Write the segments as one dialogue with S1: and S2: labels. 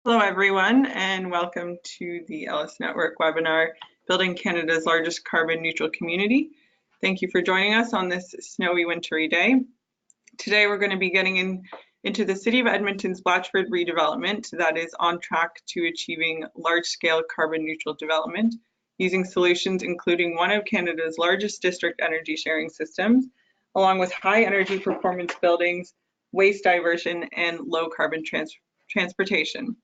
S1: Hello everyone, and welcome to the LSNetwork webinar, Building Canada's Largest Carbon Neutral Community. Thank you for joining us on this snowy, wintry day. Today we're going to be getting into the City of Edmonton's Blatchford redevelopment that is on track to achieving large-scale carbon neutral development using solutions including one of Canada's largest district energy sharing systems, along with high energy performance buildings, waste diversion, and low carbon transportation.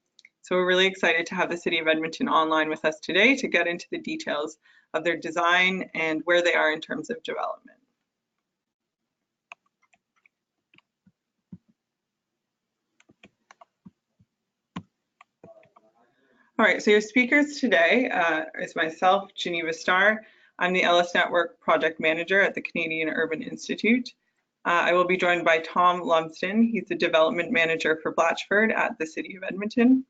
S1: So we're really excited to have the City of Edmonton online with us today to get into the details of their design and where they are in terms of development. All right, so your speakers today is myself, Geneva Starr. I'm the LSNetwork Project Manager at the Canadian Urban Institute. I will be joined by Tom Lumsden. He's the Development Manager for Blatchford at the City of Edmonton.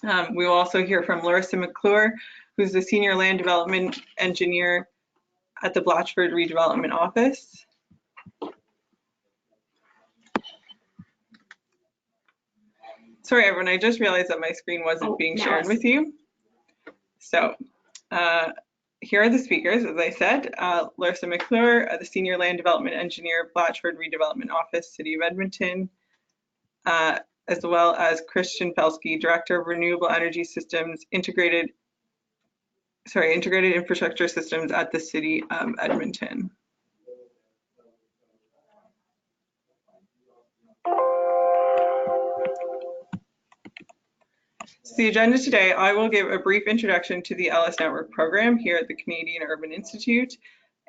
S1: We will also hear from Larissa McClure, who's the Senior Land Development Engineer at the Blatchford Redevelopment Office. Sorry, everyone, I just realized that my screen wasn't being shared with you. So here are the speakers, as I said. Larissa McClure, the Senior Land Development Engineer, Blatchford Redevelopment Office, City of Edmonton. As well as Christian Felsky, Director of Renewable Energy Systems, Integrated Infrastructure Systems at the City of Edmonton. So the agenda today, I will give a brief introduction to the LSNetwork program here at the Canadian Urban Institute,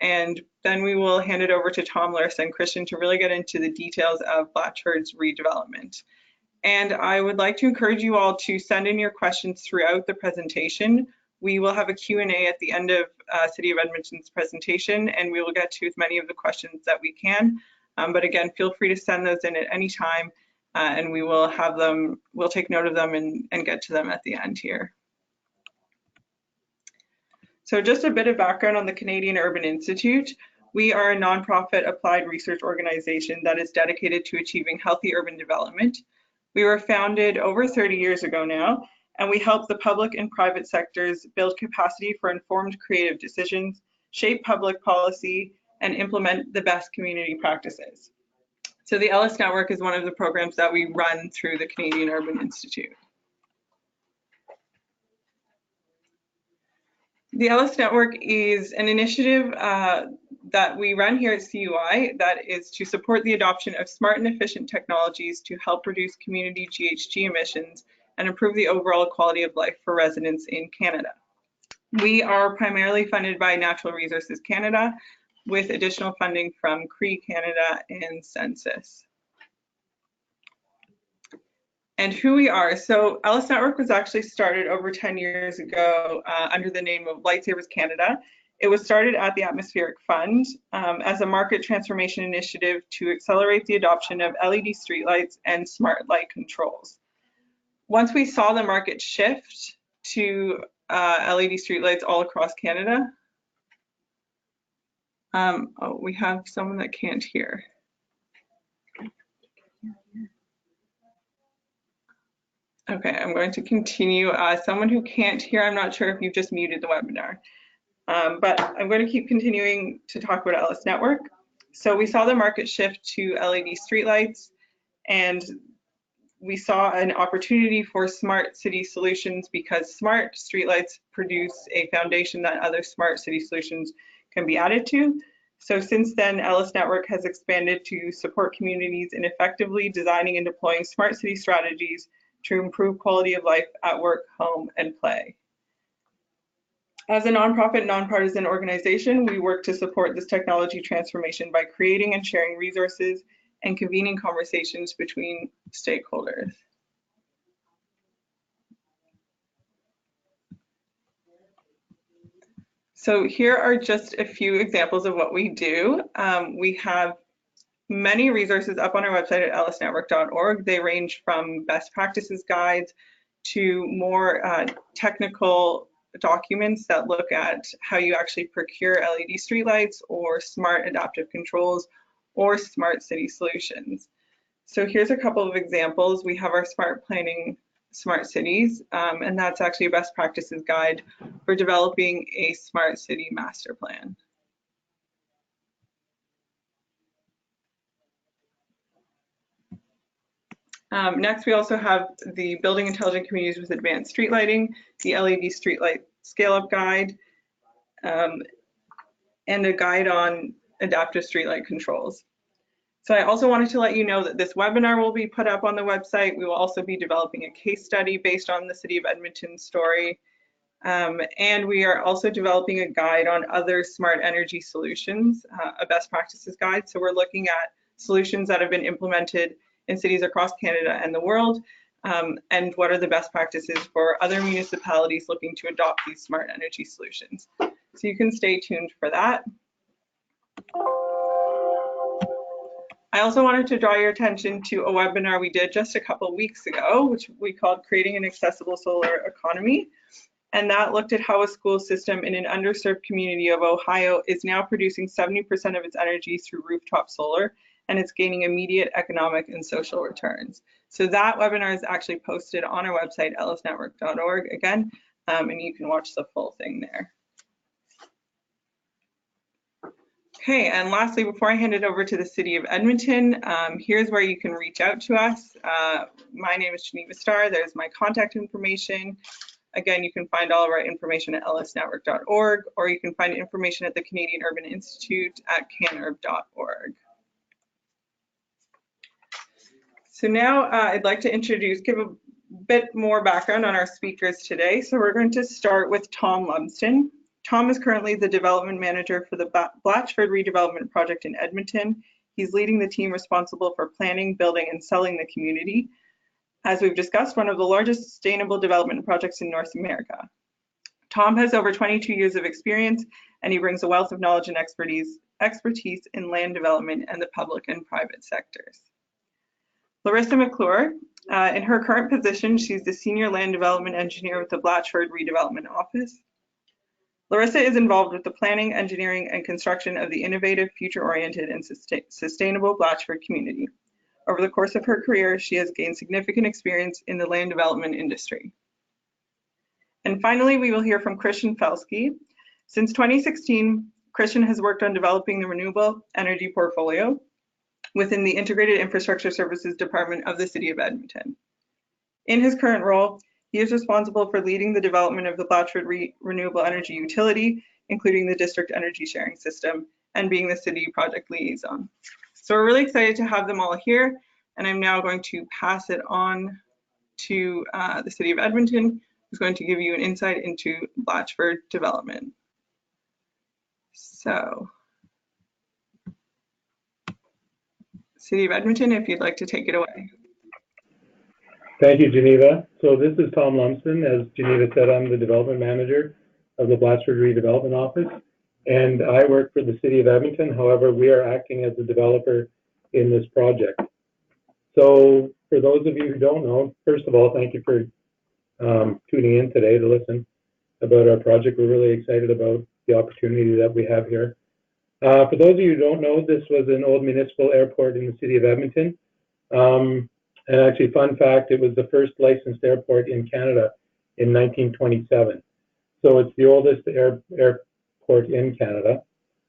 S1: and then we will hand it over to Tom, Larissa, and Christian to really get into the details of Blatchford's redevelopment. And I would like to encourage you all to send in your questions throughout the presentation. We will have a Q&A at the end of City of Edmonton's presentation, and we will get to as many of the questions that we can. But again, feel free to send those in at any time, and we will have them, we'll take note of them and get to them at the end here. So just a bit of background on the Canadian Urban Institute. We are a nonprofit applied research organization that is dedicated to achieving healthy urban development. We were founded over 30 years ago now, and we help the public and private sectors build capacity for informed creative decisions, shape public policy, and implement the best community practices. So the LSNetwork is one of the programs that we run through the Canadian Urban Institute. The LSNetwork is an initiative that we run here at CUI that is to support the adoption of smart and efficient technologies to help reduce community GHG emissions and improve the overall quality of life for residents in Canada. We are primarily funded by Natural Resources Canada with additional funding from Cree Canada and Census. And who we are. So LSNetwork was actually started over 10 years ago under the name of Lightsavers Canada. It was started at the Atmospheric Fund as a market transformation initiative to accelerate the adoption of LED streetlights and smart light controls. Once we saw the market shift to LED streetlights all across Canada, oh, we have someone that can't hear. Okay, I'm going to continue. Someone who can't hear, I'm not sure if you've just muted the webinar, but I'm going to keep continuing to talk about LSNetwork. So we saw the market shift to LED streetlights, and we saw an opportunity for smart city solutions because smart streetlights produce a foundation that other smart city solutions can be added to. So since then, LSNetwork has expanded to support communities in effectively designing and deploying smart city strategies to improve quality of life at work, home, and play. As a nonprofit, nonpartisan organization, we work to support this technology transformation by creating and sharing resources and convening conversations between stakeholders. So here are just a few examples of what we do. We have many resources up on our website at lsnetwork.org. They range from best practices guides to more technical documents that look at how you actually procure LED streetlights or smart adaptive controls or smart city solutions. So here's a couple of examples. We have our smart planning smart cities, and that's actually a best practices guide for developing a smart city master plan. Next, we also have the Building Intelligent Communities with Advanced Street Lighting, the LED Streetlight Scale-Up Guide, and a guide on adaptive streetlight controls. So I also wanted to let you know that this webinar will be put up on the website. We will also be developing a case study based on the City of Edmonton story. And we are also developing a guide on other smart energy solutions, a best practices guide. So we're looking at solutions that have been implemented in cities across Canada and the world, and what are the best practices for other municipalities looking to adopt these smart energy solutions. So you can stay tuned for that. I also wanted to draw your attention to a webinar we did just a couple weeks ago, which we called Creating an Accessible Solar Economy. And that looked at how a school system in an underserved community of Ohio is now producing 70% of its energy through rooftop solar, and it's gaining immediate economic and social returns. So that webinar is actually posted on our website, LSNetwork.org again, and you can watch the full thing there. Okay, and lastly, before I hand it over to the City of Edmonton, here's where you can reach out to us. My name is Geneva Starr. There's my contact information. Again, you can find all of our information at lsnetwork.org, or you can find information at the Canadian Urban Institute at canurb.org. So now I'd like to give a bit more background on our speakers today. So we're going to start with Tom Lumsden. Tom is currently the development manager for the Blatchford redevelopment project in Edmonton. He's leading the team responsible for planning, building, and selling the community. As we've discussed, one of the largest sustainable development projects in North America. Tom has over 22 years of experience, and he brings a wealth of knowledge and expertise in land development and the public and private sectors. Larissa McClure, in her current position, she's the Senior Land Development Engineer with the Blatchford Redevelopment Office. Larissa is involved with the planning, engineering, and construction of the innovative, future-oriented, and sustainable Blatchford community. Over the course of her career, she has gained significant experience in the land development industry. And finally, we will hear from Christian Felsky. Since 2016, Christian has worked on developing the renewable energy portfolio within the Integrated Infrastructure Services Department of the City of Edmonton. In his current role, he is responsible for leading the development of the Blatchford Renewable Energy Utility, including the district energy sharing system, and being the city project liaison. So we're really excited to have them all here, and I'm now going to pass it on to the City of Edmonton, who's going to give you an insight into Blatchford development. So, City of Edmonton, if you'd like to take it away.
S2: Thank you, Geneva. So this is Tom Lumsden. As Geneva said, I'm the development manager of the Blatchford Redevelopment Office, and I work for the City of Edmonton. However, we are acting as a developer in this project. So for those of you who don't know, first of all, thank you for tuning in today to listen about our project. We're really excited about the opportunity that we have here. For those of you who don't know, this was an old municipal airport in the City of Edmonton. And actually, fun fact, it was the first licensed airport in Canada in 1927. So it's the oldest airport in Canada,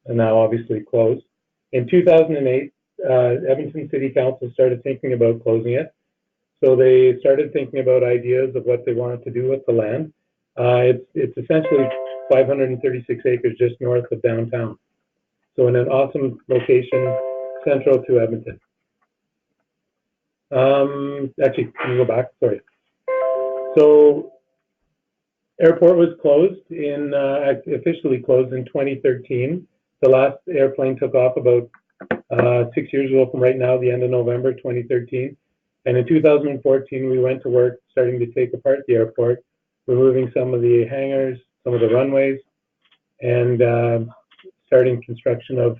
S2: and now obviously closed. In 2008, Edmonton City Council started thinking about closing it. So they started thinking about ideas of what they wanted to do with the land. It's essentially 536 acres just north of downtown. So in an awesome location, central to Edmonton. Actually, can you go back? Sorry. So airport was closed officially closed in 2013. The last airplane took off about 6 years ago from right now, the end of November 2013. And in 2014, we went to work starting to take apart the airport, removing some of the hangars, some of the runways, and starting construction of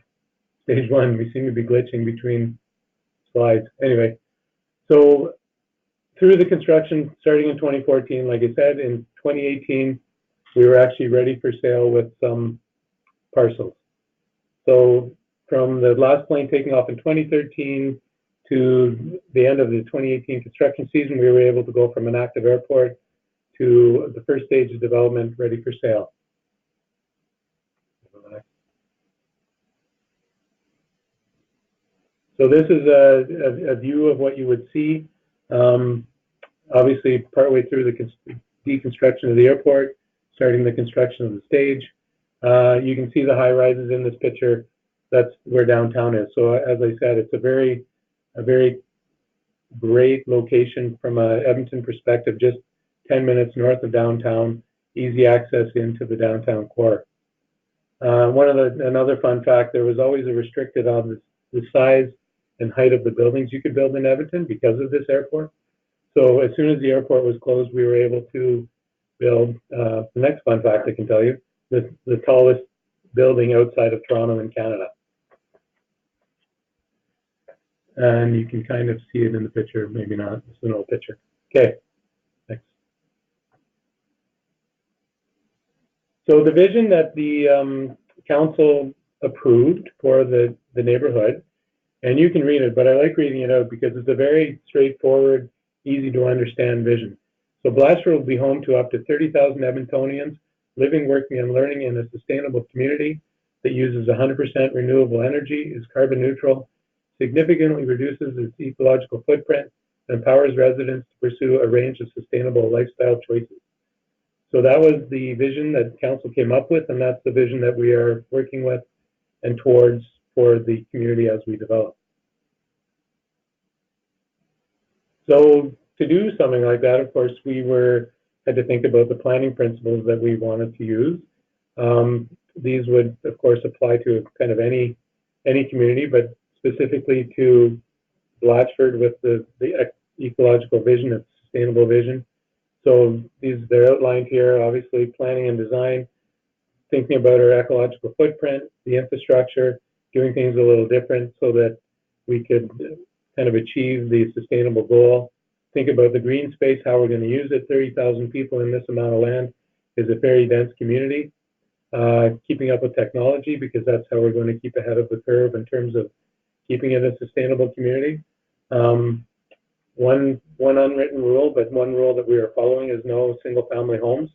S2: stage one. We seem to be glitching between slides. Anyway, so through the construction starting in 2014, like I said, in 2018, we were actually ready for sale with some parcels. So from the last plane taking off in 2013 to the end of the 2018 construction season, we were able to go from an active airport to the first stage of development ready for sale. So this is a view of what you would see. Obviously, partway through the deconstruction of the airport, starting the construction of the stage. You can see the high rises in this picture. That's where downtown is. So as I said, it's a very great location from a Edmonton perspective, just 10 minutes north of downtown, easy access into the downtown core. Another fun fact, there was always a restricted on the size and height of the buildings you could build in Edmonton because of this airport. So as soon as the airport was closed, we were able to build, the next fun fact I can tell you, the tallest building outside of Toronto in Canada. And you can kind of see it in the picture, maybe not, it's an old picture. Okay, next. So the vision that the council approved for the neighborhood, and you can read it, but I like reading it out because it's a very straightforward, easy to understand vision. So Blatchford will be home to up to 30,000 Edmontonians living, working, and learning in a sustainable community that uses 100% renewable energy, is carbon neutral, significantly reduces its ecological footprint, and empowers residents to pursue a range of sustainable lifestyle choices. So that was the vision that council came up with, and that's the vision that we are working with and towards for the community as we develop. So to do something like that, of course, we had to think about the planning principles that we wanted to use. These would, of course, apply to kind of any community, but specifically to Blatchford with the ecological vision, its sustainable vision. So they're outlined here, obviously planning and design, thinking about our ecological footprint, the infrastructure, doing things a little different so that we could kind of achieve the sustainable goal. Think about the green space, how we're going to use it. 30,000 people in this amount of land is a very dense community. Keeping up with technology, because that's how we're going to keep ahead of the curve in terms of keeping it a sustainable community. One unwritten rule, but one rule that we are following is no single family homes.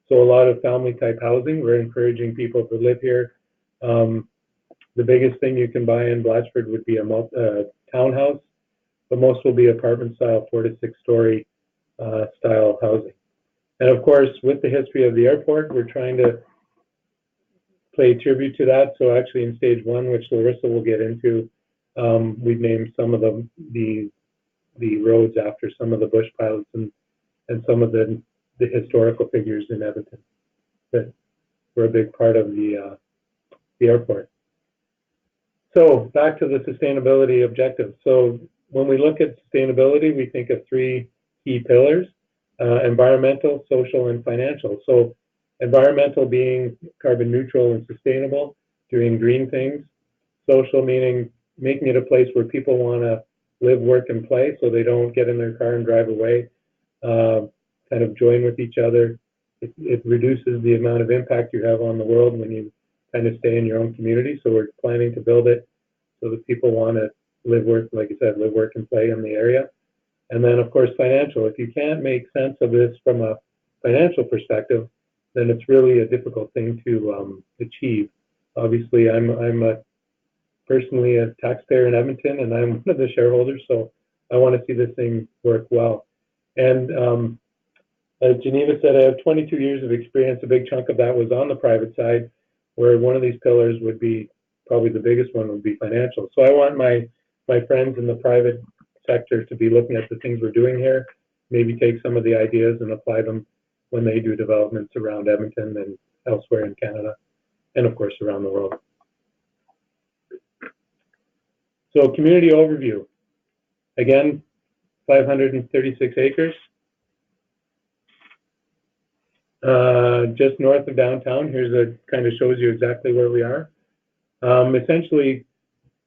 S2: So a lot of family type housing. We're encouraging people to live here. The biggest thing you can buy in Blatchford would be a townhouse, but most will be apartment style, 4 to 6 story style housing. And of course, with the history of the airport, we're trying to pay tribute to that. So actually in stage 1, which Larissa will get into, we've named some of the roads after some of the bush pilots and some of the historical figures in Edmonton that were a big part of the airport. So back to the sustainability objectives. So when we look at sustainability, we think of 3 key pillars, environmental, social, and financial. So environmental being carbon neutral and sustainable, doing green things. Social meaning making it a place where people want to live, work, and play, so they don't get in their car and drive away, kind of join with each other. It reduces the amount of impact you have on the world when you kind of stay in your own community. So we're planning to build it so that people want to live, work, like I said, live, work, and play in the area. And then, of course, financial. If you can't make sense of this from a financial perspective, then it's really a difficult thing to achieve. Obviously, I'm personally a taxpayer in Edmonton, and I'm one of the shareholders, so I want to see this thing work well. And as Geneva said, I have 22 years of experience. A big chunk of that was on the private side, where one of these pillars would be, probably the biggest one would be financial. So I want my friends in the private sector to be looking at the things we're doing here, maybe take some of the ideas and apply them when they do developments around Edmonton and elsewhere in Canada, and of course around the world. So community overview. Again, 536 acres. Just north of downtown. Here's a kind of shows you exactly where we are. Essentially,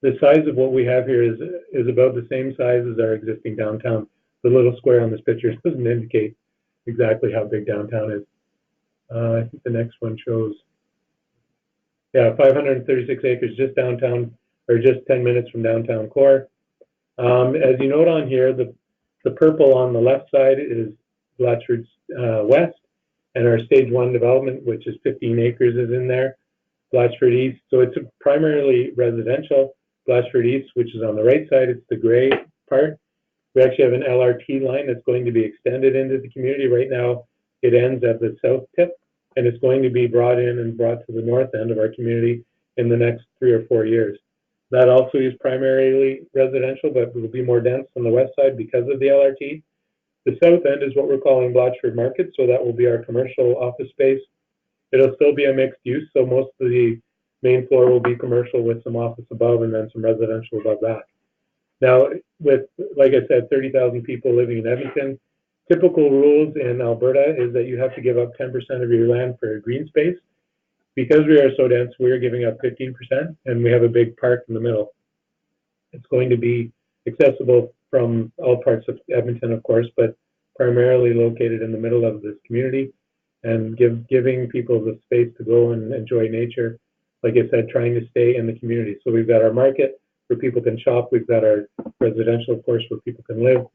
S2: the size of what we have here is about the same size as our existing downtown. The little square on this picture doesn't indicate exactly how big downtown is. I think the next one shows, yeah, 536 acres just downtown, or just 10 minutes from downtown core. As you note on here, the purple on the left side is Blatchford's West, and our stage 1 development, which is 15 acres, is in there. Blatchford East, so it's primarily residential. Blatchford East, which is on the right side, it's the gray part. We actually have an LRT line that's going to be extended into the community. Right now, it ends at the south tip, and it's going to be brought in and brought to the north end of our community in the next 3 or 4 years. That also is primarily residential, but will be more dense on the west side because of the LRT. The south end is what we're calling Blatchford Market, so that will be our commercial office space. It'll still be a mixed use, so most of the main floor will be commercial with some office above and then some residential above that. Now, with, like I said, 30,000 people living in Edmonton, typical rules in Alberta is that you have to give up 10% of your land for green space. Because we are so dense, we're giving up 15%, and we have a big park in the middle. It's going to be accessible from all parts of Edmonton, of course, but primarily located in the middle of this community, and giving people the space to go and enjoy nature. Like I said, trying to stay in the community. So we've got our market where people can shop. We've got our residential, of course, where people can live,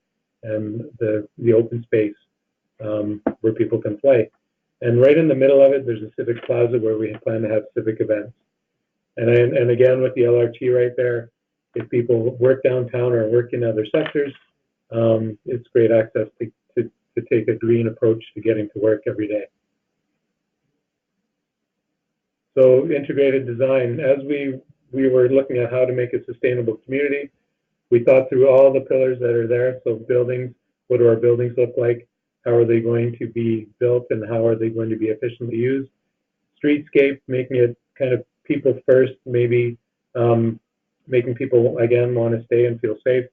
S2: and the open space where people can play. And right in the middle of it, there's a civic plaza where we plan to have civic events. And again, with the LRT right there, if people work downtown or work in other sectors, it's great access to take a green approach to getting to work every day. So integrated design, as we were looking at how to make a sustainable community, we thought through all the pillars that are there. So buildings, what do our buildings look like? How are they going to be built and how are they going to be efficiently used? Streetscape, making it kind of people first, maybe making people, again, want to stay and feel safe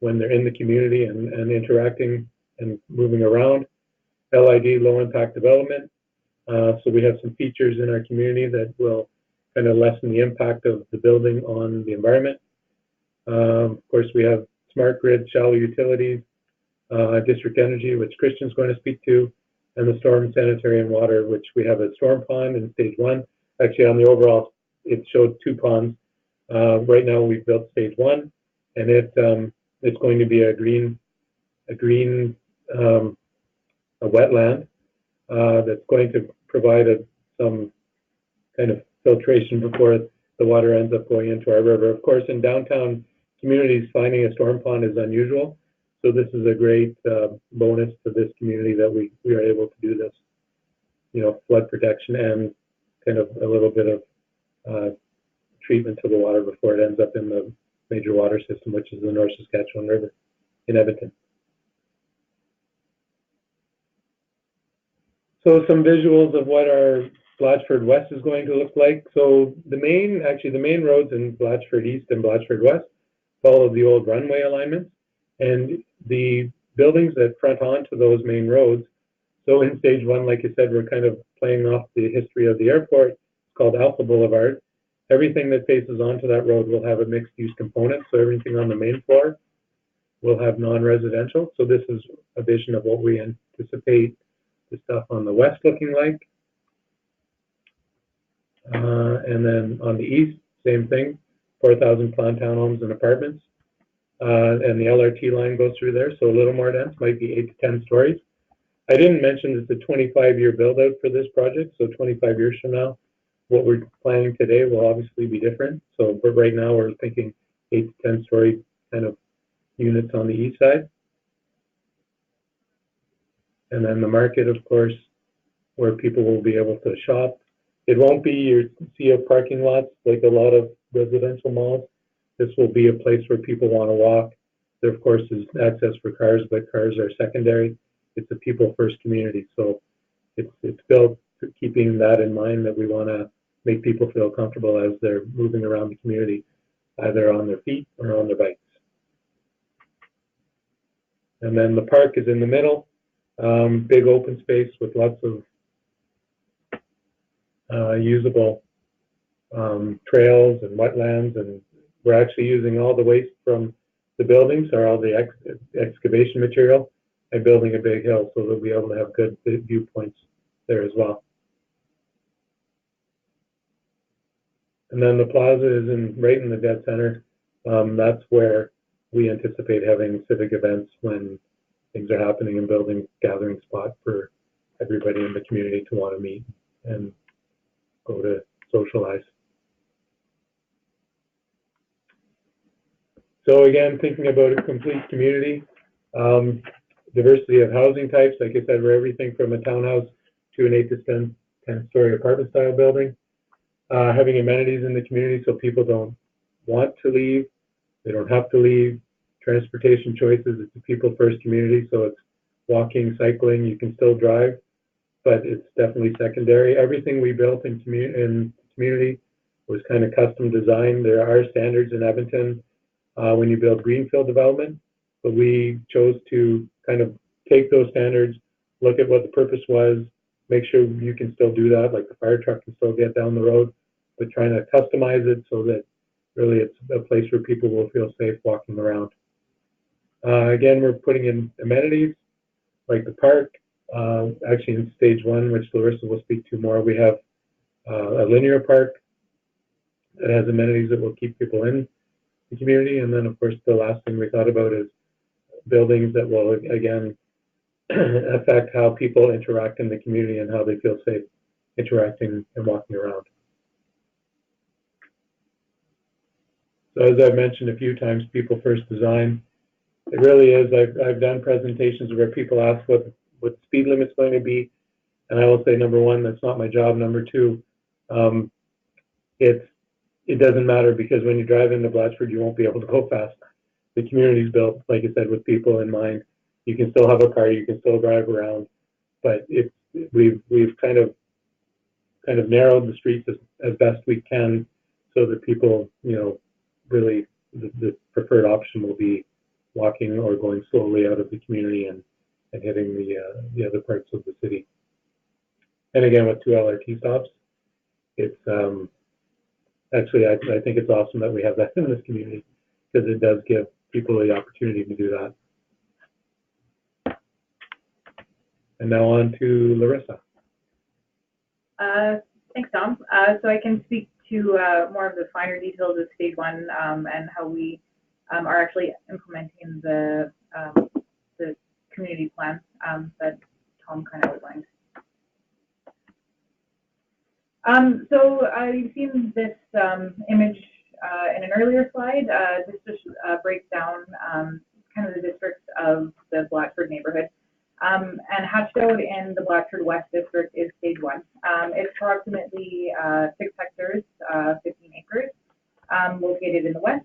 S2: when they're in the community and interacting and moving around. LID, low impact development. So we have some features in our community that will kind of lessen the impact of the building on the environment. Of course, we have smart grid, shallow utilities, district energy, which Christian's going to speak to, and the storm, sanitary, and water, which we have a storm pond in stage 1. Actually, on the overall, it showed 2 ponds. Right now, we've built stage 1, and it's going to be a wetland that's going to provide some kind of filtration before the water ends up going into our river. Of course, in downtown communities, finding a storm pond is unusual. So this is a great bonus to this community that we are able to do this, flood protection and kind of a little bit of treatment to the water before it ends up in the major water system, which is the North Saskatchewan River in Edmonton. So some visuals of what our Blatchford West is going to look like. So the main roads in Blatchford East and Blatchford West follow the old runway alignments, and the buildings that front onto those main roads. So in stage 1, like I said, we're kind of playing off the history of the airport. It's called Alpha Boulevard. Everything that faces onto that road will have a mixed use component. So everything on the main floor will have non-residential. So this is a vision of what we anticipate the stuff on the west looking like. And then on the east, same thing, 4,000 planned townhomes and apartments. And the LRT line goes through there, so a little more dense, might be 8 to 10 stories. I didn't mention it's a 25-year build-out for this project, so 25 years from now, what we're planning today will obviously be different. So, but right now we're thinking 8 to 10 story kind of units on the east side. And then the market, of course, where people will be able to shop. It won't be your sea of parking lots like a lot of residential malls. This will be a place where people want to walk. There, of course, is access for cars, but cars are secondary. It's a people-first community, so it's built keeping that in mind, that we want to make people feel comfortable as they're moving around the community, either on their feet or on their bikes. And then the park is in the middle, big open space with lots of usable trails and wetlands, and we're actually using all the waste from the buildings, or all the excavation material, and building a big hill, so they'll be able to have good viewpoints there as well. And then the plaza is right in the dead center. That's where we anticipate having civic events when things are happening and building gathering spot for everybody in the community to want to meet and go to socialize. So again, thinking about a complete community, diversity of housing types, like I said, we're everything from a townhouse to an 8 to 10-story apartment style building. Having amenities in the community so people don't want to leave, they don't have to leave. Transportation choices, it's a people first community, so it's walking, cycling, you can still drive, but it's definitely secondary. Everything we built in community was kind of custom designed. There are standards in Edmonton when you build greenfield development, but we chose to kind of take those standards, look at what the purpose was, make sure you can still do that, like the fire truck can still get down the road, but trying to customize it so that really it's a place where people will feel safe walking around. Again, we're putting in amenities like the park. Actually, in stage 1, which Larissa will speak to more, we have a linear park that has amenities that will keep people in the community. And then, of course, the last thing we thought about is buildings that will, again, affect how people interact in the community and how they feel safe interacting and walking around. So as I've mentioned a few times, people first design. It really is. I've done presentations where people ask what the speed limit's going to be, and I will say, number one, that's not my job. Number two, it doesn't matter, because when you drive into Blatchford, you won't be able to go fast. The community's built, like I said, with people in mind. You can still have a car, you can still drive around, but we've kind of narrowed the streets as best we can, so that people, really the preferred option will be walking or going slowly out of the community and hitting the other parts of the city. And again, with 2 LRT stops, it's actually, I think it's awesome that we have that in this community, because it does give people the opportunity to do that. And now on to Larissa.
S3: Thanks, Tom. So I can speak to more of the finer details of stage 1 and how we are actually implementing the community plan that Tom kind of outlined. So you've seen this image in an earlier slide. This just breaks down kind of the districts of the Blatchford neighborhood. And hatched out in the Blatchford West district is stage 1. It's approximately 6 hectares, 15 acres, located in the west.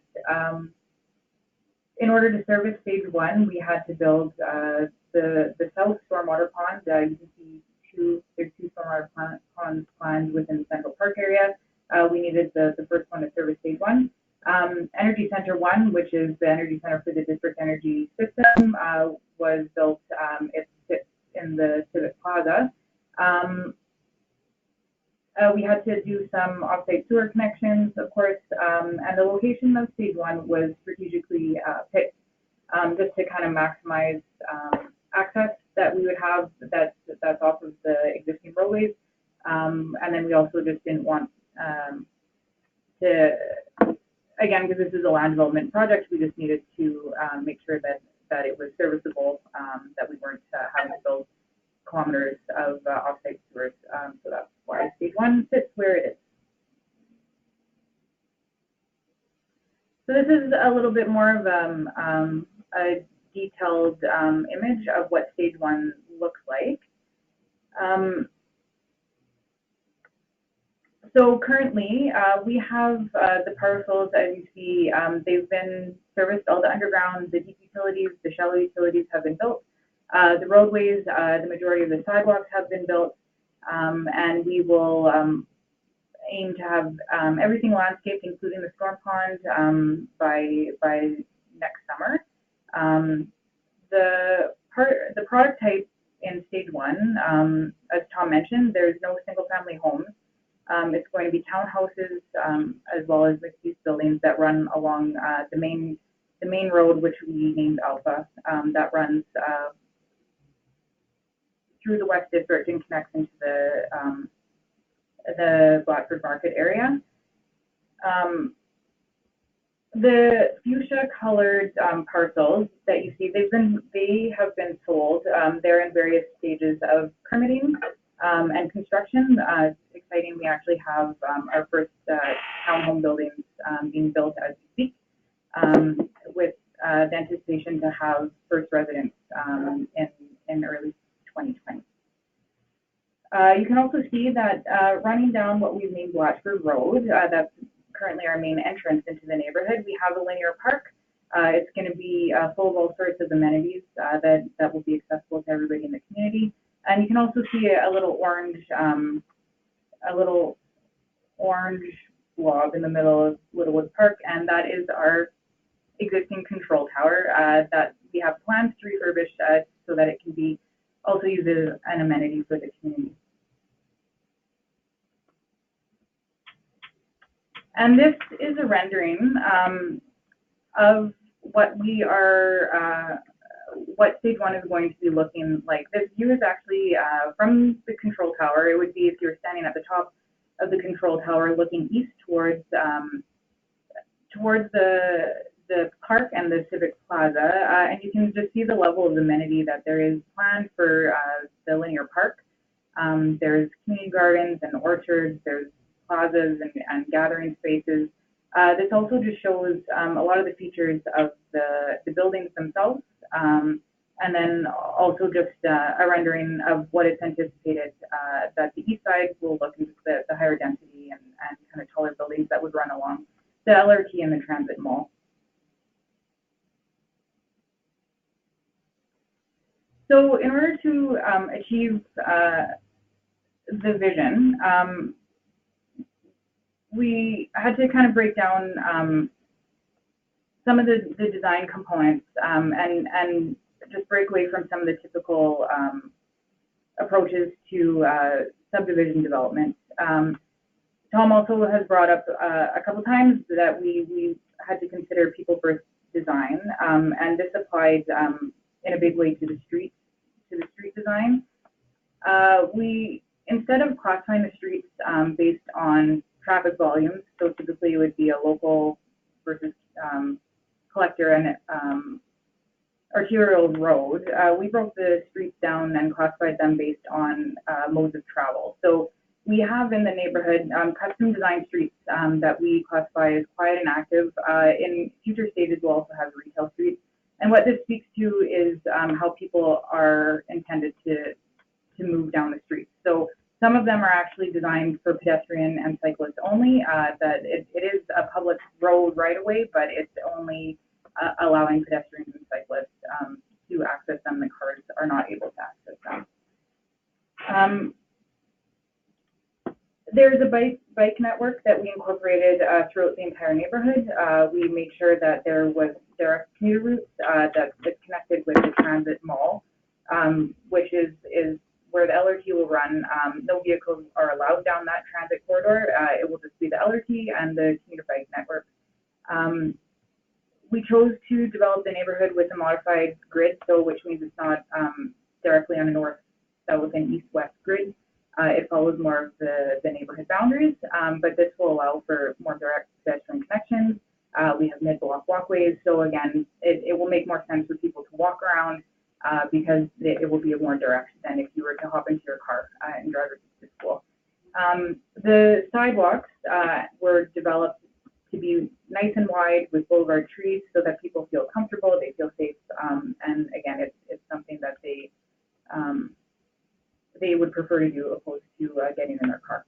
S3: In order to service stage 1, we had to build the south stormwater pond. You can see there's 2 stormwater ponds planned within the Central Park area. We needed the first one to service stage 1. Energy Center 1, which is the energy center for the district energy system, was built. It sits in the Civic Plaza. We had to do some off-site sewer connections, of course, and the location of stage 1 was strategically picked just to kind of maximize access that we would have that's off of the existing roadways. And then we also just didn't want to, again, because this is a land development project, we just needed to make sure that it was serviceable, that we weren't having to build kilometers of off-site sewers. So that's why stage 1 sits where it is. So this is a little bit more of a detailed image of what stage 1 looks like. So currently, we have the parcels, as you see, they've been serviced. All the underground, the deep utilities, the shallow utilities have been built. The roadways, the majority of the sidewalks have been built, and we will aim to have everything landscaped, including the storm pond, by next summer. The product type in stage 1, as Tom mentioned, there's no single-family homes. It's going to be townhouses as well as mixed-use buildings that run along the main road, which we named Alpha, that runs through the West District and connects into the Blatchford Market area. The fuchsia colored parcels that you see, they have been sold. They're in various stages of permitting and construction. It's exciting. We actually have our first townhome buildings being built as we speak, with the anticipation to have first residents in early 2020. You can also see that running down what we've named Blatchford Road, that's currently our main entrance into the neighborhood, we have a linear park. It's going to be full of all sorts of amenities that will be accessible to everybody in the community. And you can also see a little orange blob in the middle of Littlewood Park, and that is our existing control tower that we have plans to refurbish so that it can be also used as an amenity for the community. And this is a rendering of what we are, what stage one is going to be looking like. This view is actually from the control tower. It would be if you're standing at the top of the control tower looking east towards the park and the Civic Plaza, and you can just see the level of amenity that there is planned for the linear park. There's community gardens and orchards, there's plazas and gathering spaces. This also just shows a lot of the features of the buildings themselves, and then also just a rendering of what is anticipated that the east side will look into the higher density and kind of taller buildings that would run along the LRT and the transit mall. So in order to achieve the vision, we had to kind of break down some of the design components and just break away from some of the typical approaches to subdivision development. Tom also has brought up a couple times that we had to consider people first design, and this applied in a big way to the street design. We, instead of classifying the streets based on traffic volumes, so typically it would be a local versus collector and arterial road, we broke the streets down and classified them based on modes of travel. So we have in the neighborhood custom designed streets that we classify as quiet and active. In future stages, we'll also have retail streets. And what this speaks to is how people are intended to move down the street. So some of them are actually designed for pedestrian and cyclists only, that it is a public road right away, but it's only allowing pedestrians and cyclists to access them. The cars are not able to access them. There's a bike network that we incorporated throughout the entire neighborhood. We made sure that there was direct commuter routes that connected with the transit mall, which is where the LRT will run. No vehicles are allowed down that transit corridor. It will just be the LRT and the commuter bike network. We chose to develop the neighborhood with a modified grid, so which means it's not directly on a north, south, and east-west grid. It follows more of the neighborhood boundaries, but this will allow for more direct pedestrian connections. We have mid-block walkways, so again, it will make more sense for people to walk around because it will be more direct than if you were to hop into your car and drive it to school. The sidewalks were developed to be nice and wide with boulevard trees so that people feel comfortable, they feel safe, and again, it's something that they would prefer to do opposed to getting in their car.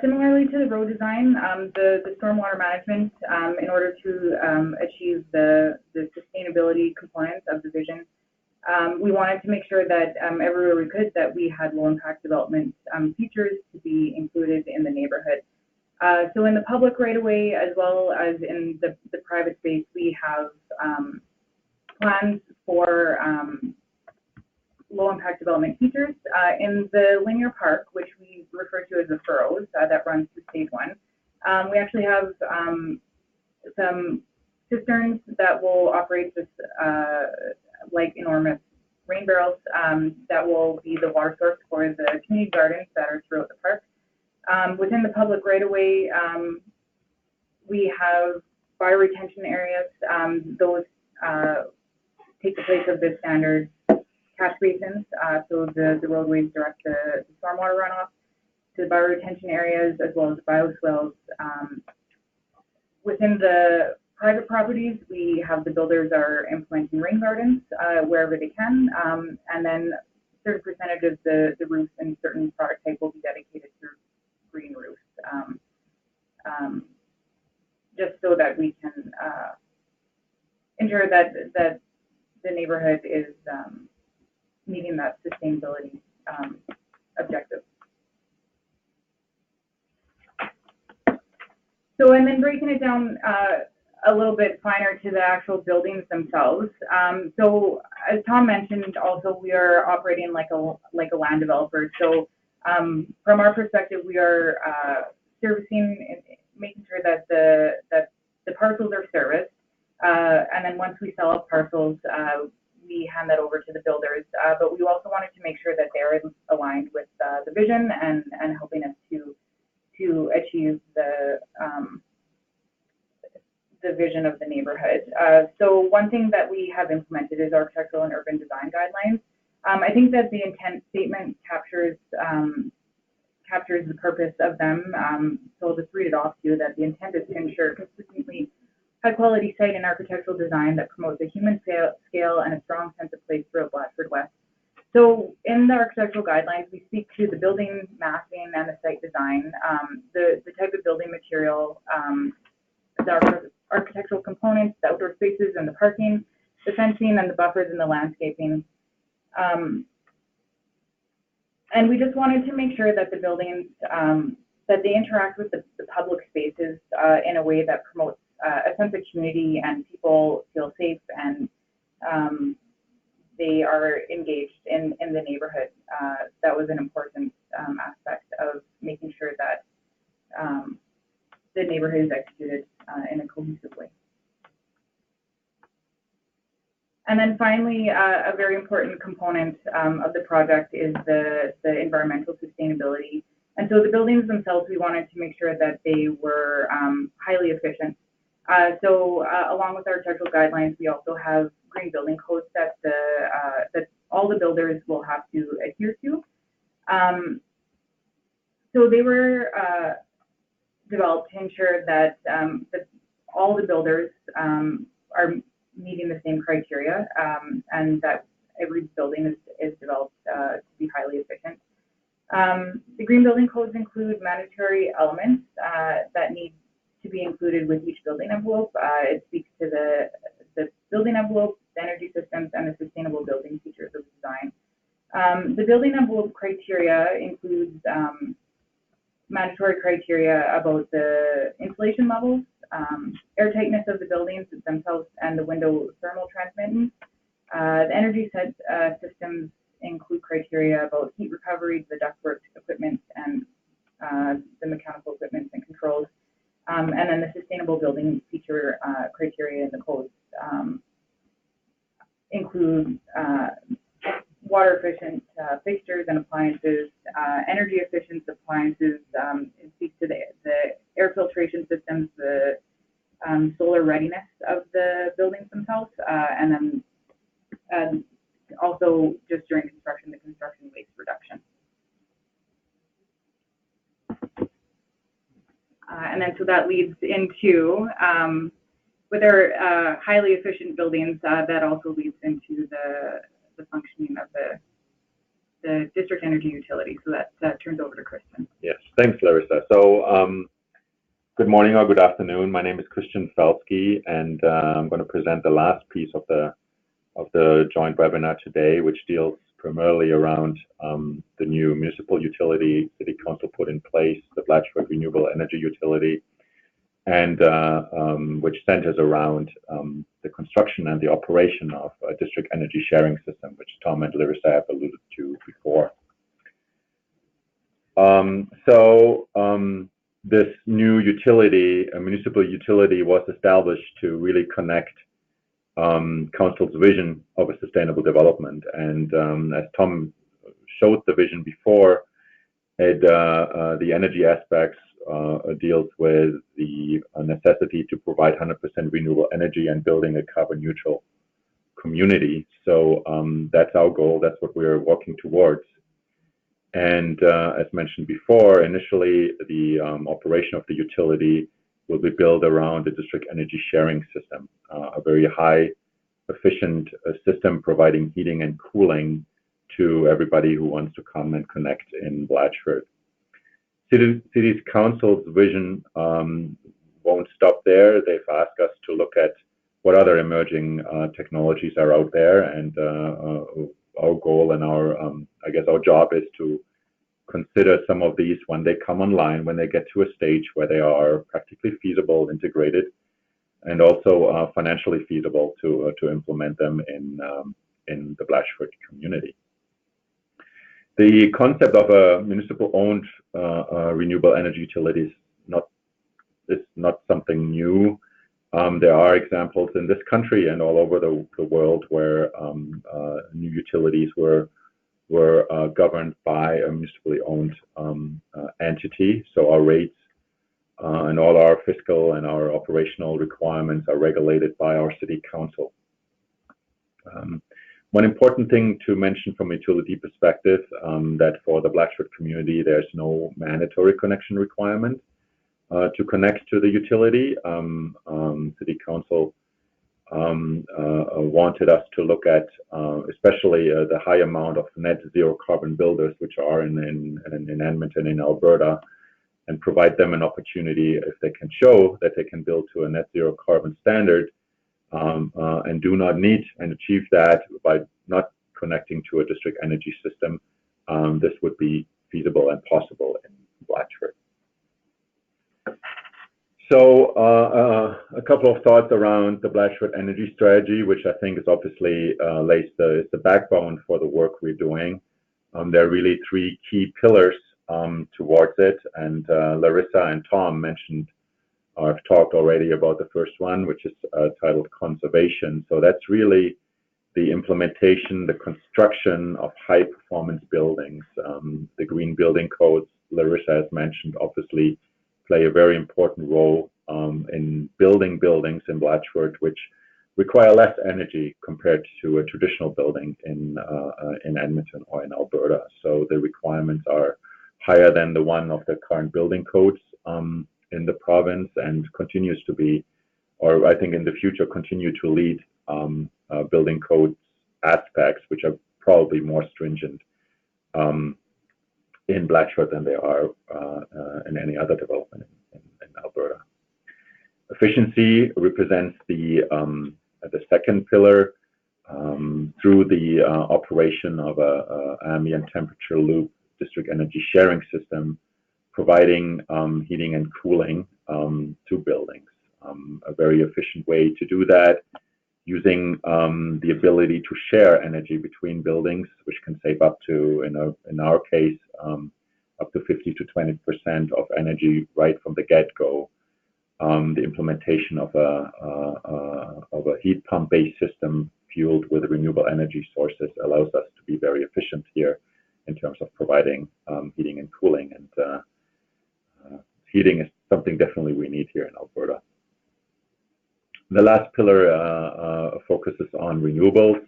S3: Similarly to the road design, the stormwater management, in order to achieve the sustainability components of the vision, we wanted to make sure that everywhere we could that we had low impact development features to be included in the neighborhood. So in the public right of way as well as in the private space, we have plans for low impact development features. In the linear park, which we refer to as the furrows, that runs through stage one, we actually have some cisterns that will operate just like enormous rain barrels that will be the water source for the community gardens that are throughout the park. Within the public right-of-way, we have bioretention areas. Those take the place of the standard catch basins. So the roadways direct the stormwater runoff to the bioretention areas as well as bioswales. Within the private properties, we have the builders are implementing rain gardens wherever they can, and then a certain percentage of the roofs and certain product type will be dedicated to green roofs, just so that we can ensure that the neighborhood is meeting that sustainability objective. So, and then breaking it down a little bit finer to the actual buildings themselves. So, as Tom mentioned, also we are operating like a land developer. So, from our perspective, we are servicing and making sure that the parcels are serviced, and then once we sell up parcels, we hand that over to the builders. But we also wanted to make sure that they're aligned with the vision and helping us to achieve the vision of the neighborhood. So one thing that we have implemented is architectural and urban design guidelines. I think that the intent statement captures the purpose of them. So I'll just read it off to you, that the intent is to ensure consistently high quality site and architectural design that promotes a human scale and a strong sense of place throughout Blatchford West. So in the architectural guidelines, we speak to the building massing and the site design, the type of building material, the architectural components, the outdoor spaces and the parking, the fencing and the buffers and the landscaping. And we just wanted to make sure that the buildings, that they interact with the public spaces in a way that promotes a sense of community and people feel safe and they are engaged in the neighborhood. That was an important aspect of making sure that the neighborhood is executed in a cohesive way. And then finally, a very important component of the project is the environmental sustainability. And so the buildings themselves, we wanted to make sure that they were highly efficient. So along with our architectural guidelines, we also have green building codes that all the builders will have to adhere to. So they were developed to ensure that, that all the builders are meeting the same criteria, and that every building is developed to be highly efficient. The green building codes include mandatory elements that need to be included with each building envelope. It speaks to the building envelope, the energy systems, and the sustainable building features of the design. The building envelope criteria includes mandatory criteria about the insulation levels, airtightness of the buildings themselves, and the window thermal transmittance. The energy systems include criteria about heat recovery, the ductwork equipment, and the mechanical equipment and controls. And then the sustainable building feature criteria in the codes include water efficient fixtures and appliances, energy efficient appliances. It speaks to the air filtration systems, the solar readiness of the buildings themselves, and then also just during construction, the construction waste reduction. And then so that leads into, with our highly efficient buildings, that also leads into the functioning of the district energy utility. So that turns over to Kristen.
S4: Yes, thanks, Larissa. So good morning or good afternoon. My name is Christian Felsky, and I'm going to present the last piece of the joint webinar today, which deals primarily around the new municipal utility City Council put in place, the Blatchford Renewable Energy Utility, and which centers around the construction and the operation of a district energy sharing system, which Tom and Larissa have alluded to before. This new utility, a municipal utility, was established to really connect Council's vision of a sustainable development. And as Tom showed the vision before, The energy aspects deals with the necessity to provide 100% renewable energy and building a carbon neutral community. So that's our goal. That's what we're working towards. And as mentioned before, initially the operation of the utility will be built around the district energy sharing system, a very high efficient system providing heating and cooling to everybody who wants to come and connect in Blatchford. City's council's vision won't stop there. They've asked us to look at what other emerging technologies are out there, and our goal and I guess our job is to consider some of these when they come online, when they get to a stage where they are practically feasible, integrated, and also financially feasible to implement them in the Blatchford community. The concept of a municipal-owned renewable energy utility is not something new. There are examples in this country and all over the world where new utilities were governed by a municipally owned entity. So our rates and all our fiscal and our operational requirements are regulated by our city council. One important thing to mention from a utility perspective, that for the Blatchford community, there's no mandatory connection requirement to connect to the utility. City council wanted us to look at especially the high amount of net zero carbon builders, which are in Edmonton, in Alberta, and provide them an opportunity, if they can show that they can build to a net zero carbon standard, and do not need and achieve that by not connecting to a district energy system, this would be feasible and possible in Blatchford. So a couple of thoughts around the Blatchford energy strategy, which I think is obviously lays the backbone for the work we're doing. There are really three key pillars towards it, and Larissa and Tom mentioned, I've talked already about the first one, which is titled conservation. So that's really the implementation, the construction of high performance buildings. The green building codes, Larissa has mentioned, obviously play a very important role in building buildings in Blatchford, which require less energy compared to a traditional building in Edmonton or in Alberta. So the requirements are higher than the one of the current building codes in the province, and continues to be, or I think in the future continue to lead building codes aspects, which are probably more stringent in Blatchford than they are in any other development in Alberta. Efficiency represents the second pillar through the operation of a ambient temperature loop district energy sharing system, providing heating and cooling to buildings. A very efficient way to do that, using the ability to share energy between buildings, which can save up to, in our case, up to 50 to 20% of energy right from the get-go. The implementation of a heat pump-based system fueled with renewable energy sources allows us to be very efficient here in terms of providing heating and cooling. And heating is something definitely we need here in Alberta. The last pillar focuses on renewables.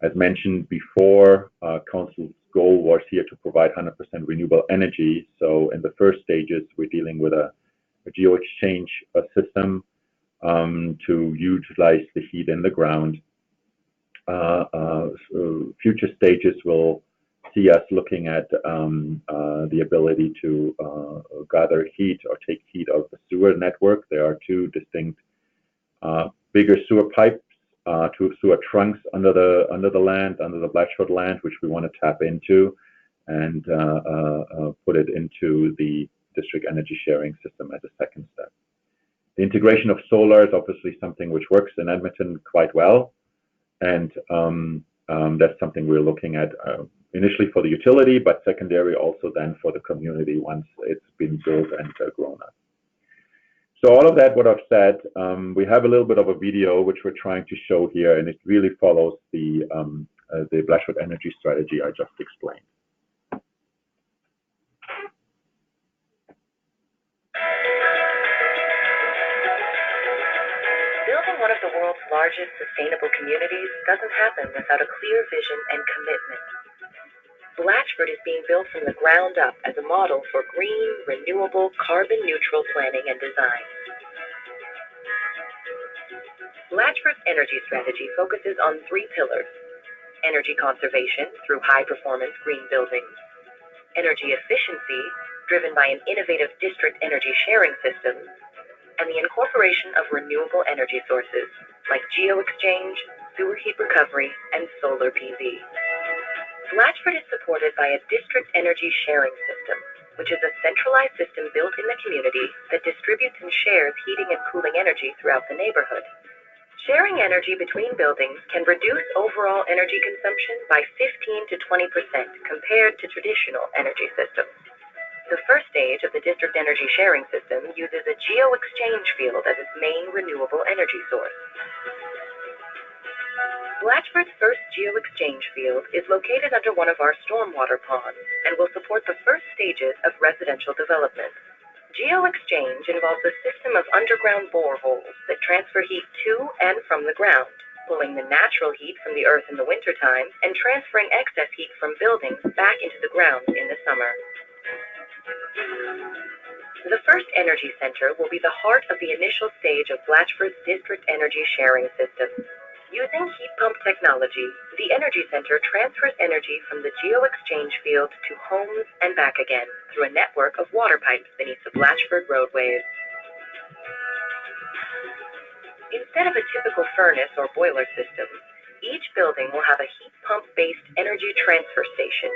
S4: As mentioned before, Council's goal was here to provide 100% renewable energy. So in the first stages, we're dealing with a geo-exchange system to utilize the heat in the ground. Future stages will see us looking at the ability to gather heat or take heat out of the sewer network. There are two distinct bigger sewer pipes, two sewer trunks under the land, under the Blatchford land, which we want to tap into and put it into the district energy sharing system as a second step. The integration of solar is obviously something which works in Edmonton quite well, and that's something we're looking at initially for the utility, but secondary also then for the community once it's been built and grown up. So all of that, what I've said, we have a little bit of a video which we're trying to show here, and it really follows the Blatchford energy strategy I just explained.
S5: Building one of the world's largest sustainable communities doesn't happen without a clear vision and commitment. Blatchford is being built from the ground up as a model for green, renewable, carbon-neutral planning and design. Blatchford's energy strategy focuses on 3 pillars: energy conservation through high-performance green buildings, energy efficiency driven by an innovative district energy sharing system, and the incorporation of renewable energy sources like geo-exchange, sewer heat recovery, and solar PV. Blatchford is supported by a district energy sharing system, which is a centralized system built in the community that distributes and shares heating and cooling energy throughout the neighborhood. Sharing energy between buildings can reduce overall energy consumption by 15 to 20% compared to traditional energy systems. The first stage of the district energy sharing system uses a geo-exchange field as its main renewable energy source. Blatchford's first geo-exchange field is located under one of our stormwater ponds and will support the first stages of residential development. Geo-exchange involves a system of underground boreholes that transfer heat to and from the ground, pulling the natural heat from the earth in the wintertime and transferring excess heat from buildings back into the ground in the summer. The first energy center will be the heart of the initial stage of Blatchford's district energy sharing system. Using heat pump technology, the energy center transfers energy from the geo-exchange field to homes and back again through a network of water pipes beneath the Blatchford roadways. Instead of a typical furnace or boiler system, each building will have a heat pump-based energy transfer station,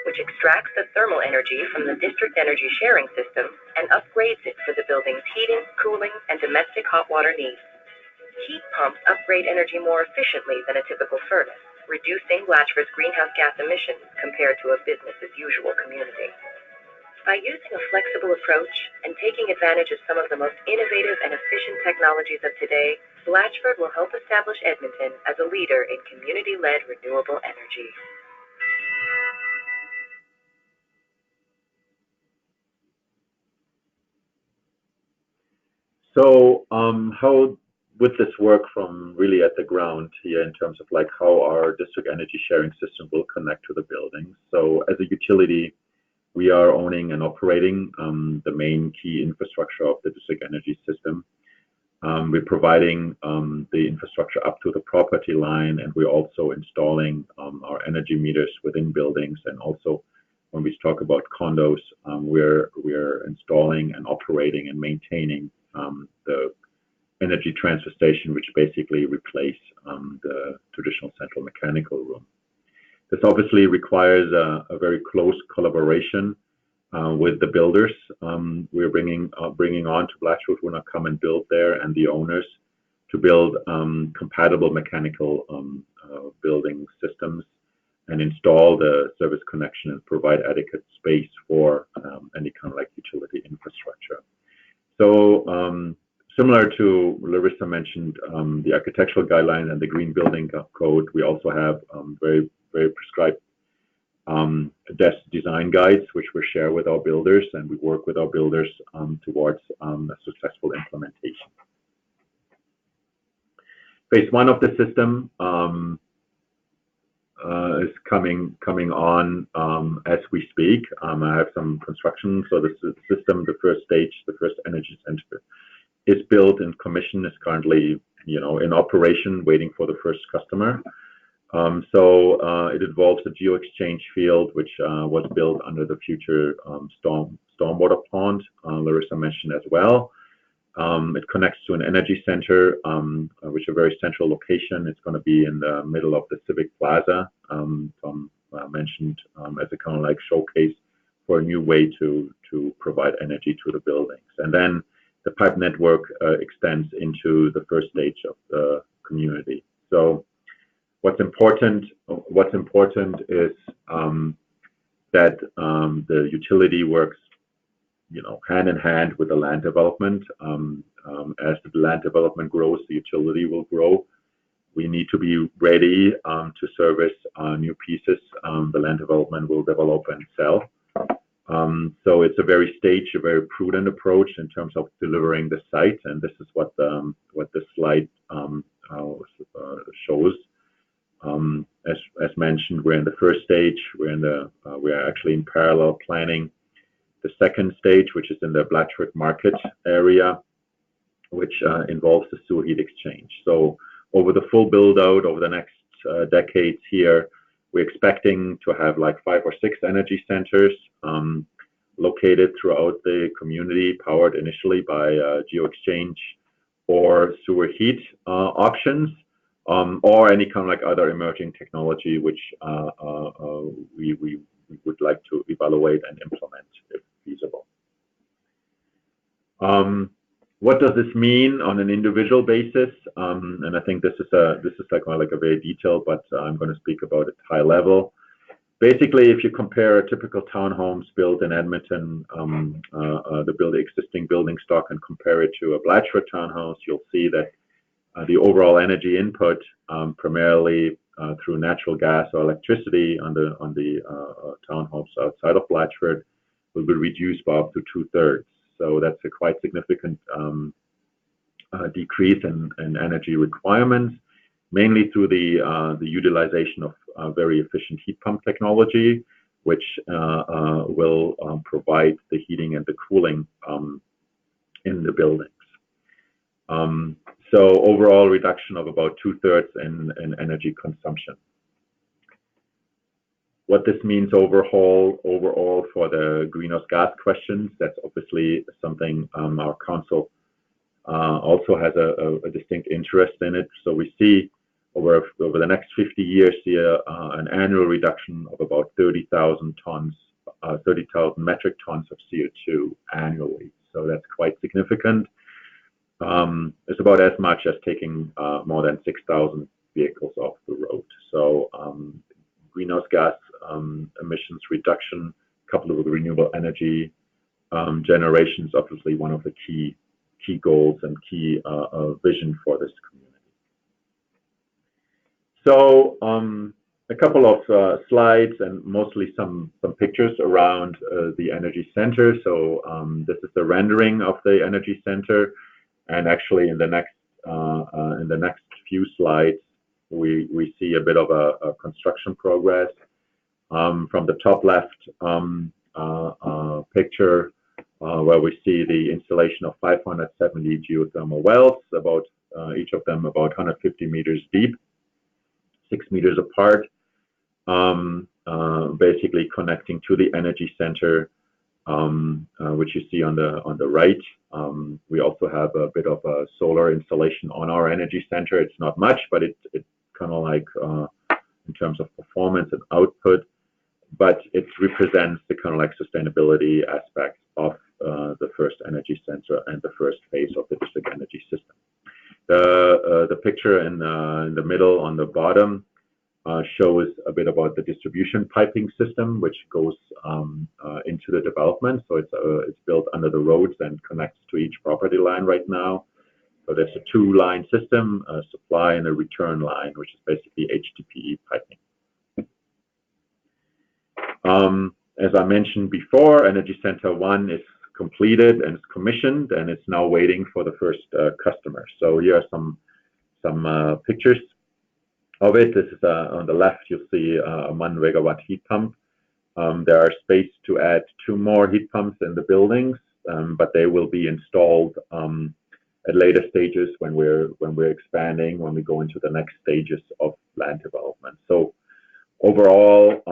S5: which extracts the thermal energy from the district energy sharing system and upgrades it for the building's heating, cooling, and domestic hot water needs. Heat pumps upgrade energy more efficiently than a typical furnace, reducing Blatchford's greenhouse gas emissions compared to a business-as-usual community. By using a flexible approach and taking advantage of some of the most innovative and efficient technologies of today, Blatchford will help establish Edmonton as a leader in community-led renewable energy.
S4: So how would this work from really at the ground here in terms of like how our district energy sharing system will connect to the buildings? So as a utility, we are owning and operating the main key infrastructure of the district energy system. We're providing the infrastructure up to the property line, and we're also installing our energy meters within buildings. And also when we talk about condos, we're installing and operating and maintaining the energy transfer station, which basically replace the traditional central mechanical room. This obviously requires a very close collaboration with the builders. We're bringing on to Blatchford, we're not come and build there, and the owners to build compatible mechanical building systems and install the service connection and provide adequate space for any kind of like utility infrastructure. So similar to Larissa mentioned, the architectural guideline and the Green Building Code, we also have very prescribed design guides, which we share with our builders, and we work with our builders towards a successful implementation. Phase 1 of the system is coming on as we speak. I have some construction. So the system, the first stage, the first energy center is built and commissioned, is currently, in operation, waiting for the first customer. It involves a geo-exchange field, which was built under the future stormwater pond, Larissa mentioned as well. It connects to an energy center, which is a very central location. It's going to be in the middle of the Civic Plaza, Tom mentioned, as a kind of like showcase for a new way to provide energy to the buildings. And then the pipe network extends into the first stage of the community. So what's important is that the utility works, hand in hand with the land development. As the land development grows, the utility will grow. We need to be ready to service new pieces. The land development will develop and sell. So it's a very staged, a very prudent approach in terms of delivering the site, and this is what this slide mentioned, we're in the first stage. We are actually in parallel planning the second stage, which is in the Blatchford Market area, which involves the sewer heat exchange. So over the full build out over the next decades here, we're expecting to have like 5 or 6 energy centers located throughout the community, powered initially by geo-exchange or sewer heat options, or any kind of like other emerging technology which we would like to evaluate and implement if feasible. What does this mean on an individual basis? And I think this is like a very detailed, but I'm going to speak about it high level. Basically, if you compare typical townhomes built in Edmonton, the existing building stock, and compare it to a Blatchford townhouse, you'll see that the overall energy input, primarily through natural gas or electricity on the townhomes outside of Blatchford, will be reduced by up to 2/3. So that's a quite significant decrease in energy requirements, mainly through the utilization of very efficient heat pump technology, which will provide the heating and the cooling in the buildings. So overall reduction of about 2/3 in energy consumption. What this means overall for the greenhouse gas questions, that's obviously something our council also has a distinct interest in it. So we see over the next 50 years here an annual reduction of about 30,000 metric tons of CO2 annually. So that's quite significant. It's about as much as taking more than 6,000 vehicles off the road. So greenhouse gas emissions reduction coupled with renewable energy generation is obviously one of the key goals and key vision for this community. So a couple of slides and mostly some pictures around the energy center. So this is the rendering of the energy center, and actually in the next few slides we see a bit of a construction progress. From the top left picture, where we see the installation of 570 geothermal wells, about each of them about 150 meters deep, 6 meters apart, basically connecting to the energy center, which you see on the right. We also have a bit of a solar installation on our energy center. It's not much, but it's kind of like in terms of performance and output, but it represents the kind of like sustainability aspect of the first energy center and the first phase of the district energy system. The picture in the middle on the bottom shows a bit about the distribution piping system, which goes into the development. So it's built under the roads and connects to each property line right now. So there's a 2-line system, a supply and a return line, which is basically HDPE piping. As I mentioned before, Energy Center 1 is completed and it's commissioned, and it's now waiting for the first customer. So here are some pictures of it. This is on the left, you'll see a 1 megawatt heat pump. There are space to add 2 more heat pumps in the buildings, but they will be installed at later stages when we're expanding, when we go into the next stages of land development. So overall,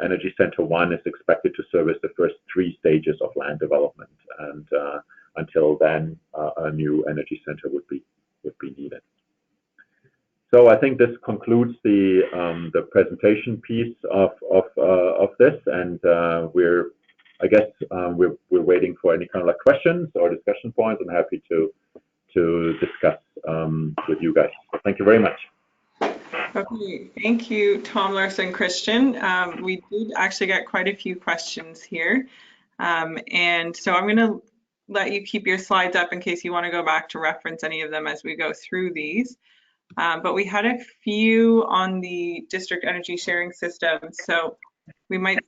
S4: Energy Center 1 is expected to service the first 3 stages of land development, and until then, a new energy center would be needed. So I think this concludes the presentation piece of this, and we're waiting for any kind of like questions or discussion points. I'm happy to discuss with you guys. So thank you very much.
S1: Okay, thank you, Tom, Larsa, and Christian. We did actually get quite a few questions here. And so I'm going to let you keep your slides up in case you want to go back to reference any of them as we go through these. But we had a few on the district energy sharing system, so we might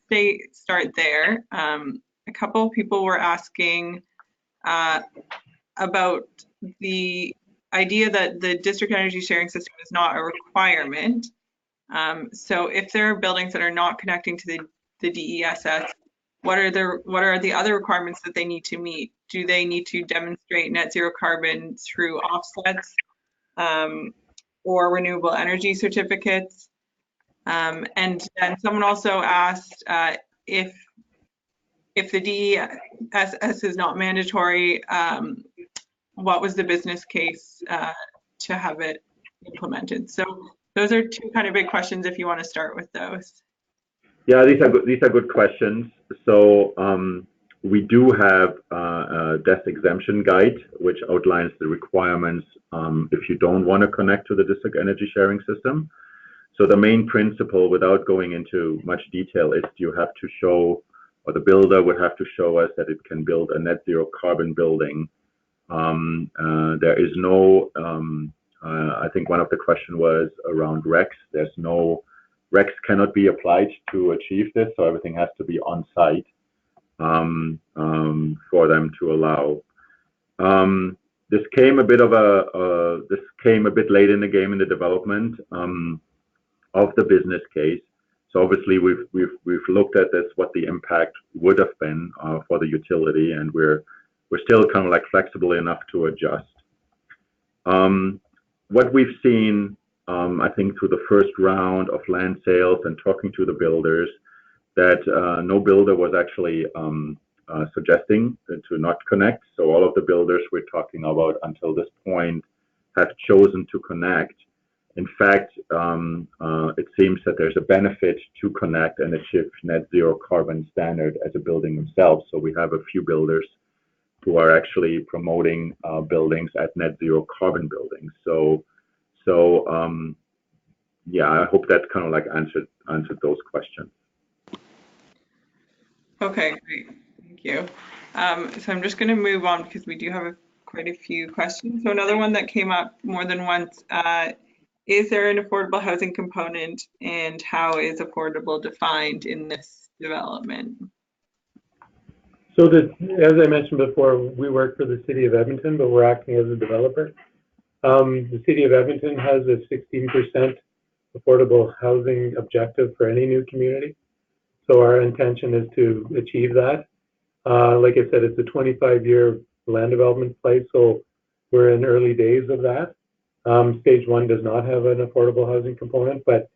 S1: start there. A couple people were asking about the idea that the district energy sharing system is not a requirement, So if there are buildings that are not connecting to the DESS, what are the other requirements that they need to meet? Do they need to demonstrate net zero carbon through offsets or renewable energy certificates? And then someone also asked if the DESS is not mandatory, what was the business case to have it implemented? So those are two kind of big questions if you want to start with those.
S4: Yeah, these are good questions. So we do have a DESS exemption guide, which outlines the requirements if you don't want to connect to the district energy sharing system. So the main principle, without going into much detail, is you have to show, or the builder would have to show us that it can build a net zero carbon building. There is no, I think one of the question was around RECs. There's no, RECs cannot be applied to achieve this, so everything has to be on site for them to allow. This came a bit late in the game in the development of the business case. So obviously we've looked at this, what the impact would have been for the utility, and we're still kind of like flexible enough to adjust. What we've seen, I think through the first round of land sales and talking to the builders, that no builder was actually suggesting to not connect. So all of the builders we're talking about until this point have chosen to connect. In fact, it seems that there's a benefit to connect and achieve net zero carbon standard as a building themselves. So we have a few builders who are actually promoting buildings at net zero carbon buildings. So yeah, I hope that kind of like answered those questions.
S1: Okay, great, thank you. So I'm just going to move on because we do have quite a few questions. So another one that came up more than once, is there an affordable housing component, and how is affordable defined in this development?
S2: So as I mentioned before, we work for the City of Edmonton, but we're acting as a developer. The City of Edmonton has a 16% affordable housing objective for any new community. So our intention is to achieve that. Like I said, it's a 25-year land development play, so we're in early days of that. Stage 1 does not have an affordable housing component, but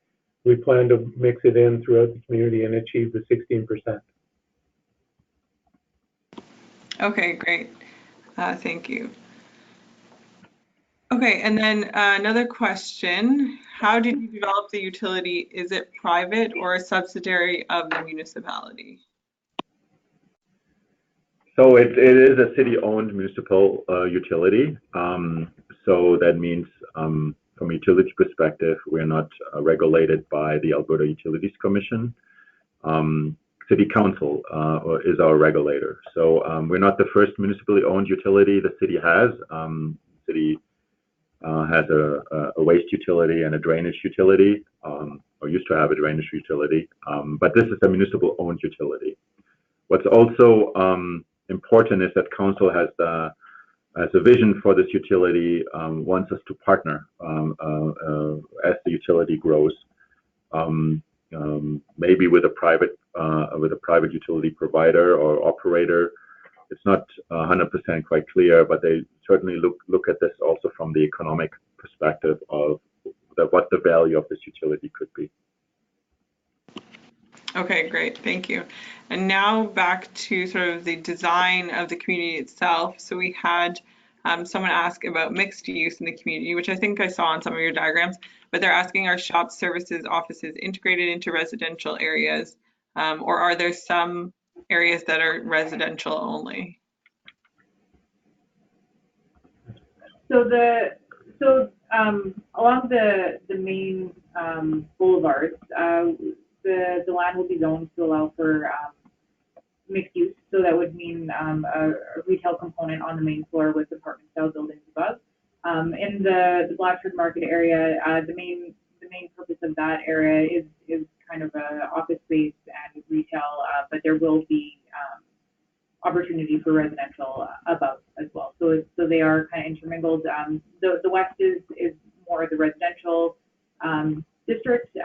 S2: we plan to mix it in throughout the community and achieve the 16%.
S1: Okay, great. Thank you. Okay, and then another question. How did you develop the utility? Is it private or a subsidiary of the municipality?
S4: So it is a city-owned municipal utility. So that means from a utility perspective, we're not regulated by the Alberta Utilities Commission. City Council is our regulator. So we're not the first municipally owned utility the city has. City has a waste utility and a drainage utility, or used to have a drainage utility. But this is a municipal owned utility. What's also important is that Council has a vision for this utility, wants us to partner as the utility grows, maybe with a private utility provider or operator. It's not 100% quite clear, but they certainly look at this also from the economic perspective of what the value of this utility could be.
S1: Okay, great, thank you. And now back to sort of the design of the community itself. So we had someone ask about mixed use in the community, which I think I saw on some of your diagrams, but they're asking, are shops, services, offices integrated into residential areas, or are there some areas that are residential only?
S3: So along the main boulevards, the land will be zoned to allow for mixed use. So that would mean a retail component on the main floor with apartment style buildings above. In the Blatchford Market area, the main purpose of that area is kind of a office space and retail, but there will be opportunity for residential above as well. So they are kind of intermingled. The west is more the residential district,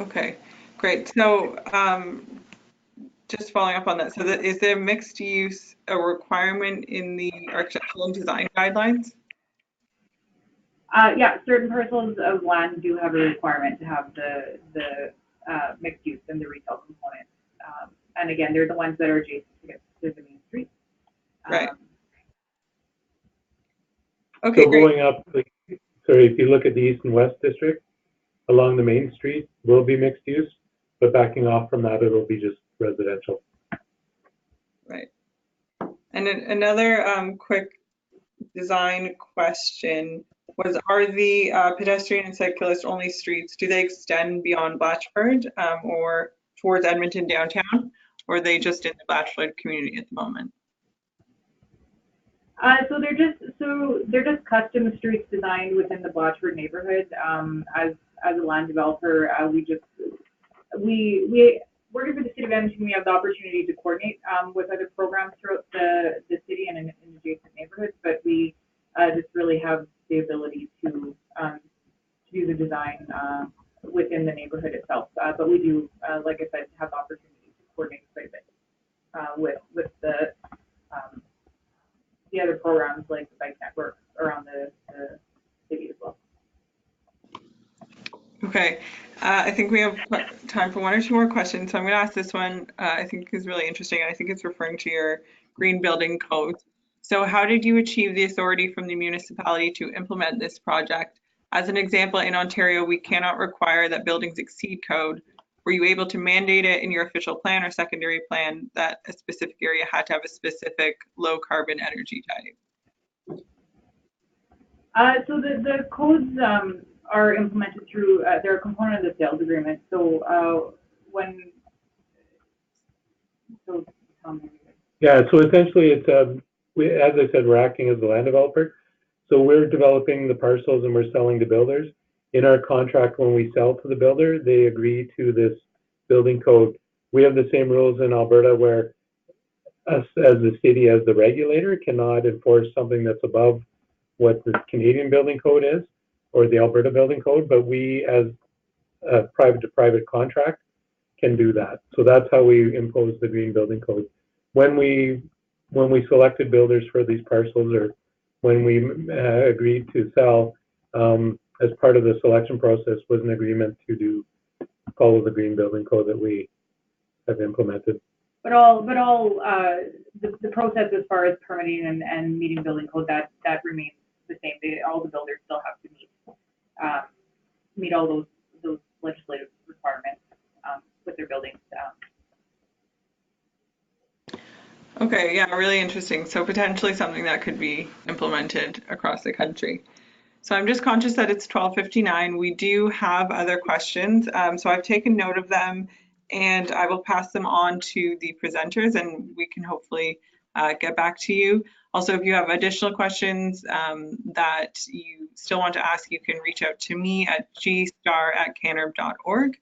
S1: Okay, great. So just following up on that, so is there mixed use a requirement in the architectural and design guidelines?
S3: Yeah, certain parcels of land do have a requirement to have the mixed use and the retail component. And again, they're the ones that are adjacent to the main street.
S1: Right. Okay,
S2: So
S1: great.
S2: going up, sorry, if you look at the east and west district, along the main street will be mixed use, but backing off from that, it'll be just residential.
S1: Right. And then another quick design question was, are the pedestrian and cyclist only streets, do they extend beyond Blatchford or towards Edmonton downtown, or are they just in the Blatchford community at the moment?
S3: So they're just custom streets designed within the Blatchford neighborhood. As a land developer, we working for the City of Edmonton, we have the opportunity to coordinate with other programs throughout the city and in adjacent neighborhoods, but we just really have the ability to do the design within the neighborhood itself. But we do, like I said, have the opportunity to coordinate quite a bit with the other programs like the bike network around the city as well.
S1: Okay, I think we have time for one or two more questions. So I'm going to ask this one, I think is really interesting. I think it's referring to your green building code. So how did you achieve the authority from the municipality to implement this project? As an example, in Ontario, we cannot require that buildings exceed code. Were you able to mandate it in your official plan or secondary plan that a specific area had to have a specific low carbon energy type?
S3: So the codes are implemented through, they're a component of the sales agreement. So
S2: Yeah, so essentially it's, as I said, we're acting as the land developer. So we're developing the parcels and we're selling to builders. In our contract, when we sell to the builder, they agree to this building code. We have the same rules in Alberta where us as the city, as the regulator, cannot enforce something that's above what the Canadian building code is or the Alberta building code, but we as a private-to-private contract can do that. So that's how we impose the green building code. When we selected builders for these parcels, or when we agreed to sell, as part of the selection process was an agreement to follow the green building code that we have implemented.
S3: But the process as far as permitting and meeting building code, that remains the same. All the builders still have to meet all those legislative requirements with their buildings.
S1: Okay, yeah, really interesting. So potentially something that could be implemented across the country. So I'm just conscious that it's 12:59. We do have other questions, so I've taken note of them and I will pass them on to the presenters and we can hopefully get back to you. Also, if you have additional questions that you still want to ask, you can reach out to me at gstar@canarb.org.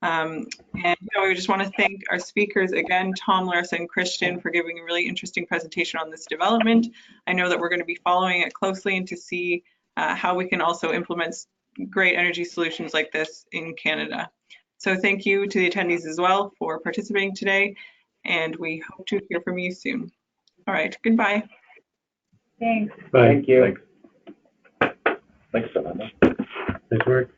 S1: And we just want to thank our speakers again, Tom, Larissa, and Christian, for giving a really interesting presentation on this development. I know that we're going to be following it closely and to see how we can also implement great energy solutions like this in Canada. So thank you to the attendees as well for participating today, and we hope to hear from you soon. All right, goodbye.
S3: Thanks.
S2: Bye.
S4: Thank you. Thanks, Amanda.
S2: Nice work.